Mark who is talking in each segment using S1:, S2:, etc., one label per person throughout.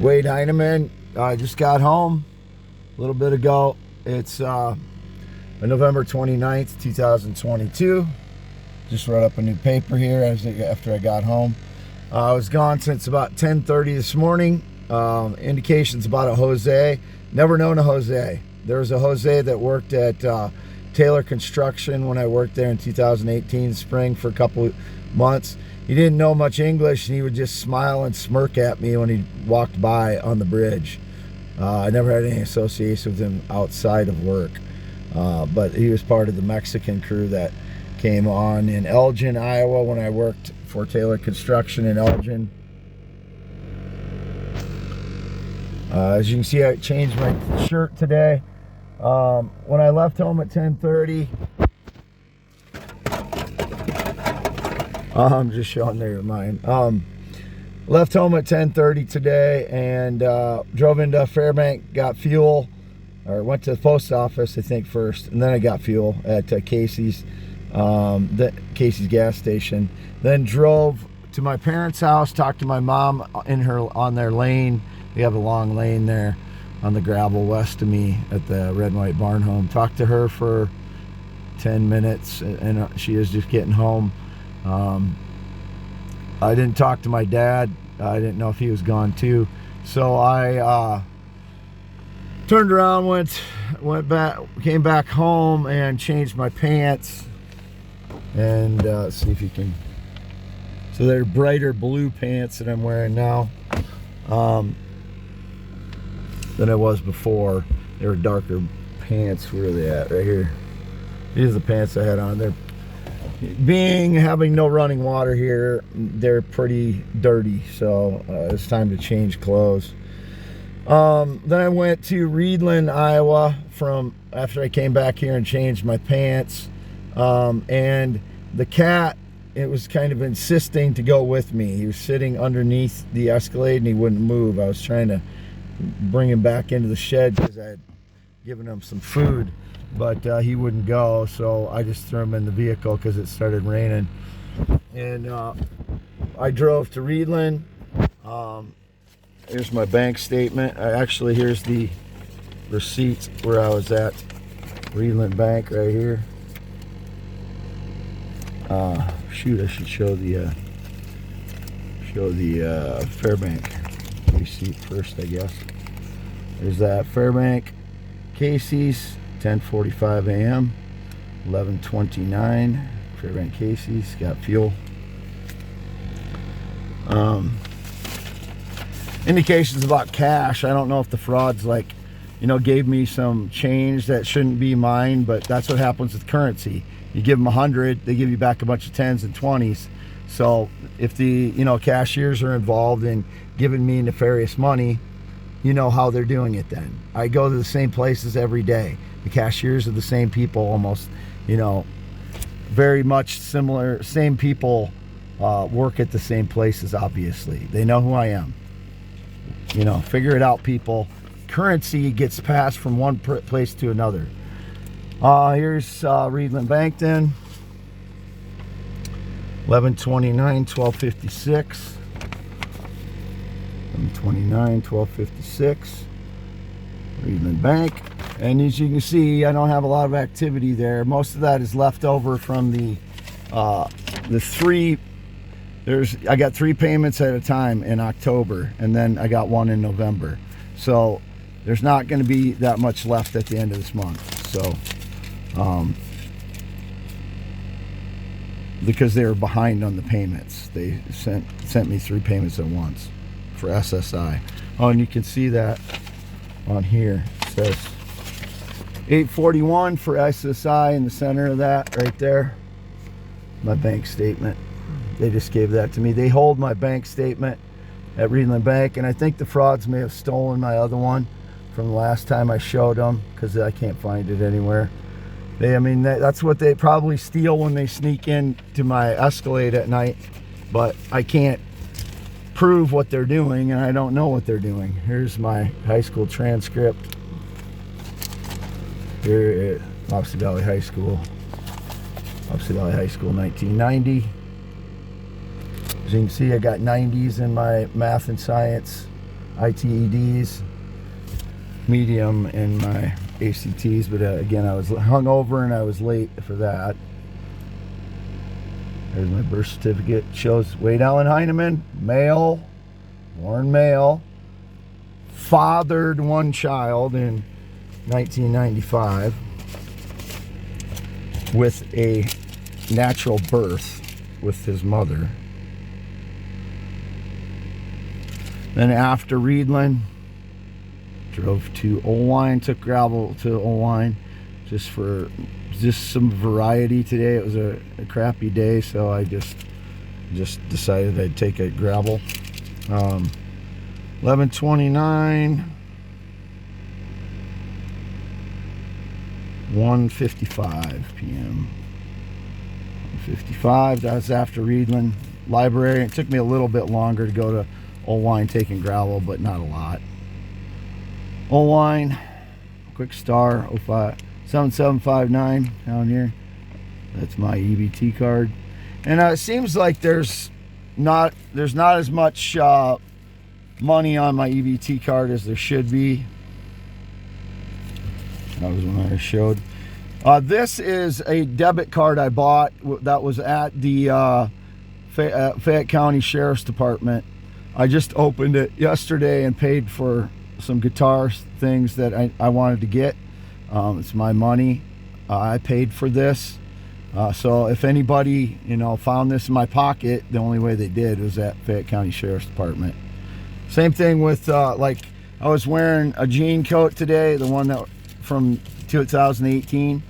S1: Wade Heineman. I just got home a little bit ago. It's November 29th, 2022. Just wrote up a new paper here after I got home. I was gone since about 10:30 this morning. Indications about a Jose. Never known a Jose. There was a Jose that worked at Taylor Construction when I worked there in 2018 spring for a couple months. He didn't know much English, and he would just smile and smirk at me when he walked by on the bridge. I never had any association with him outside of work, but he was part of the Mexican crew that came on in Elgin, Iowa, when I worked for Taylor Construction in Elgin. As you can see, I changed my shirt today. When I left home at 10:30, I'm just showing there mine. Left home at 10:30 today and drove into Fairbank, got fuel, or went to the post office, I think, first, and then I got fuel at Casey's gas station. Then drove to my parents' house, talked to my mom on their lane. We have a long lane there on the gravel west of me at the Red and White Barn Home. Talked to her for 10 minutes, and she was just getting home. I didn't talk to my dad. I didn't know if he was gone too. So I turned around, went back, came back home and changed my pants. And see if you can. So they're brighter blue pants that I'm wearing now than I was before. They were darker pants. Where are they at? Right here. These are the pants I had on. They're having no running water here, they're pretty dirty, so it's time to change clothes. Then I went to Reedland, Iowa after I came back here and changed my pants, and the cat, it was kind of insisting to go with me. He was sitting underneath the Escalade and he wouldn't move. I was trying to bring him back into the shed because I had given him some food, but he wouldn't go, so I just threw him in the vehicle because it started raining. And I drove to Reedland. Here's my bank statement. Here's the receipt where I was at Reedland Bank right here. Shoot, I should show the Fairbank receipt first, I guess. There's that Fairbank Casey's, 10:45 a.m., 11:29. Fairbank Casey's, got fuel. Indications about cash. I don't know if the frauds gave me some change that shouldn't be mine, but that's what happens with currency. You give them 100, they give you back a bunch of 10s and 20s. So if the cashiers are involved in giving me nefarious money, you know how they're doing it then. I go to the same places every day. The cashiers are the same people almost, very much similar. Same people work at the same places, obviously. They know who I am. Figure it out, people. Currency gets passed from one place to another. Here's Reedland Bank then. 11:29, 12:56. 11:29, 12:56. Reedland Bank. And as you can see, I don't have a lot of activity there. Most of that is left over from the three. I got 3 payments at a time in October, and then I got 1 in November. So there's not going to be that much left at the end of this month. So because they were behind on the payments, they sent me 3 payments at once for SSI. Oh, and you can see that on here. It says $841 for SSI in the center of that right there. My bank statement. They just gave that to me. They hold my bank statement at Reedland Bank, and I think the frauds may have stolen my other one from the last time I showed them because I can't find it anywhere. That's what they probably steal when they sneak into my Escalade at night, but I can't prove what they're doing, and I don't know what they're doing. Here's my high school transcript. Here at Wapsie Valley High School. Wapsie Valley High School, 1990. As you can see, I got 90s in my math and science ITEDs, medium in my ACTs, but again, I was hungover and I was late for that. There's my birth certificate. Shows Wade Allen Heineman, male, born male, fathered one child in 1995 with a natural birth with his mother. Then after Reedland, drove to Oelwein, took gravel to Oelwein just for some variety today. It was a crappy day, so I just decided I'd take a gravel. 11:29, 1:55 p.m. 1:55. That's after Reedland Library. It took me a little bit longer to go to Oelwein taking gravel, but not a lot. Oelwein, quick star 7759 down here. That's my EBT card, and it seems like there's not as much money on my EBT card as there should be. That was when I showed. This is a debit card I bought that was at the Fayette County Sheriff's Department. I just opened it yesterday and paid for some guitar things that I wanted to get. It's my money. I paid for this. So if anybody, found this in my pocket, the only way they did was at Fayette County Sheriff's Department. Same thing with, like, I was wearing a jean coat today, the one that from 2018.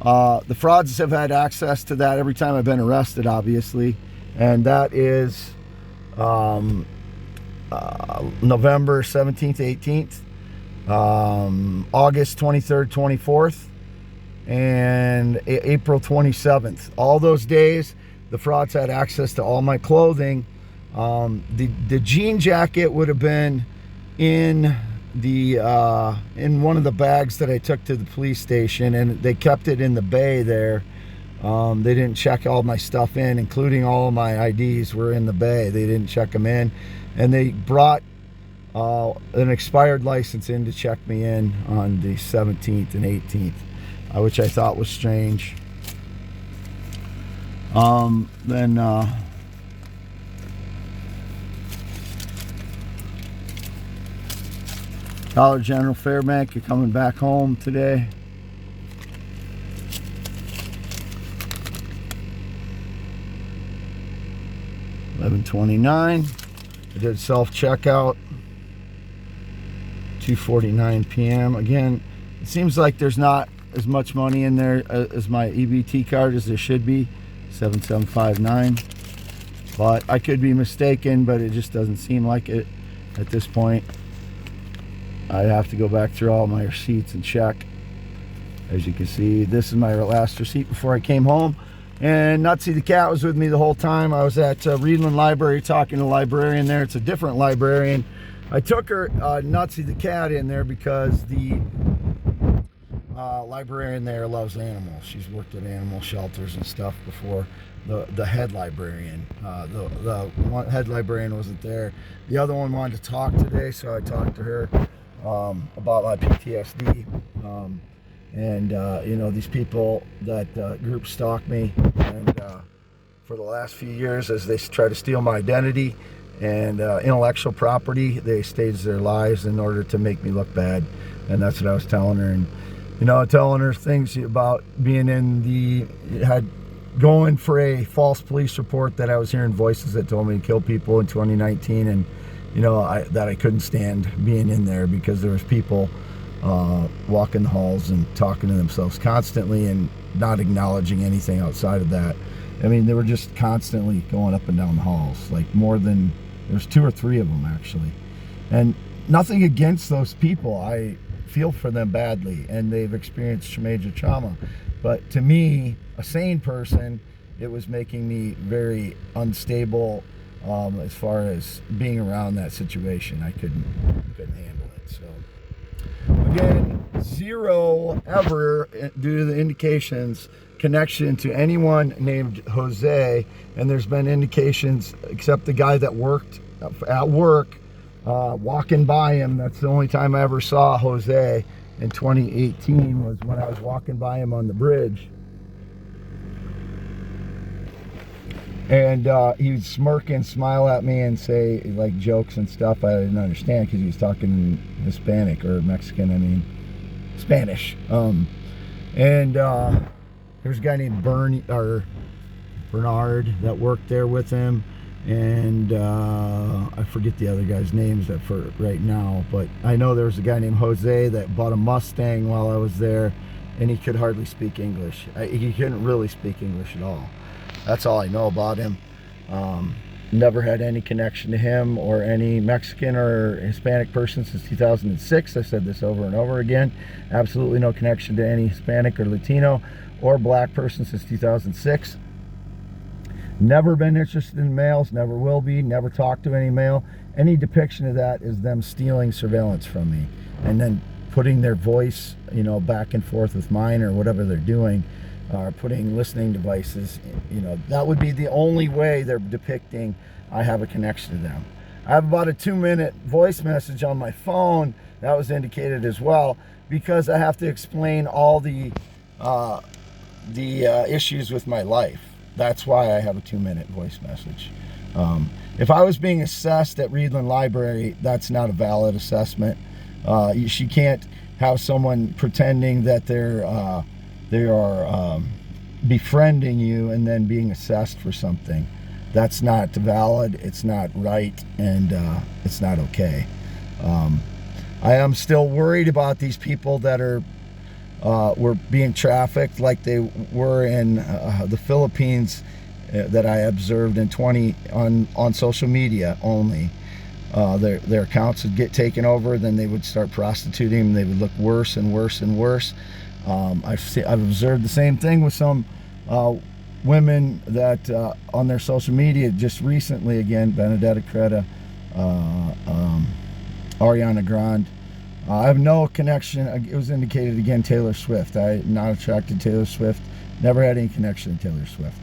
S1: The frauds have had access to that every time I've been arrested, obviously. And that is November 17th, 18th, August 23rd, 24th, and April 27th. All those days, the frauds had access to all my clothing. The jean jacket would have been in one of the bags that I took to the police station, and they kept it in the bay there. They didn't check all my stuff in, including all of my IDs were in the bay. They didn't check them in, and they brought an expired license in to check me in on the 17th and 18th, which I thought was strange. Then Dollar General Fairbank, you're coming back home today. $11:29. I did self-checkout. 2:49 p.m. Again, it seems like there's not as much money in there as my EBT card as there should be. 7759. But I could be mistaken, but it just doesn't seem like it at this point. I have to go back through all my receipts and check. As you can see, this is my last receipt before I came home. And Nutsy the cat was with me the whole time. I was at Reedland Library talking to the librarian there. It's a different librarian. I took her, Nutsy the cat, in there because the librarian there loves animals. She's worked at animal shelters and stuff before. The head librarian. The one head librarian wasn't there. The other one wanted to talk today, so I talked to her about my PTSD. These people that group stalk me, and for the last few years, as they try to steal my identity and intellectual property, they stage their lies in order to make me look bad. And that's what I was telling her. And telling her things about being going for a false police report, that I was hearing voices that told me to kill people in 2019, and that I couldn't stand being in there because there was people walking the halls and talking to themselves constantly and not acknowledging anything outside of that. I mean, they were just constantly going up and down the halls, like there's 2 or 3 of them actually. And nothing against those people. I feel for them badly, and they've experienced major trauma. But to me, a sane person, it was making me very unstable as far as being around that situation. I couldn't handle it. So again, 0 ever, due to the indications, connection to anyone named Jose. And there's been indications, except the guy that worked at work walking by him. That's the only time I ever saw Jose in 2018 was when I was walking by him on the bridge. And he would smirk and smile at me and say like jokes and stuff I didn't understand because he was talking Hispanic or Mexican, I mean Spanish. And there's a guy named Bernard that worked there with him, and I forget the other guy's names for right now, but I know there was a guy named Jose that bought a Mustang while I was there, and he could hardly speak English. He couldn't really speak English at all. That's all I know about him. Never had any connection to him or any Mexican or Hispanic person since 2006. I said this over and over again. Absolutely no connection to any Hispanic or Latino or black person since 2006. Never been interested in males, never will be, never talked to any male. Any depiction of that is them stealing surveillance from me and then putting their voice, back and forth with mine or whatever they're doing. Putting listening devices, that would be the only way they're depicting I have a connection to them. I have about a 2-minute voice message on my phone that was indicated as well because I have to explain all the issues with my life. That's why I have a 2-minute voice message. If I was being assessed at Reedland Library, that's not a valid assessment. She can't have someone pretending that they are befriending you and then being assessed for something. That's not valid, it's not right, and it's not okay. I am still worried about these people that were being trafficked like they were in the Philippines that I observed in on social media only. Their accounts would get taken over, then they would start prostituting them, they would look worse and worse and worse. I've observed the same thing with some women that on their social media just recently, again, Benedetta Creta, Ariana Grande. I have no connection. It was indicated again, Taylor Swift. I'm not attracted to Taylor Swift. Never had any connection to Taylor Swift.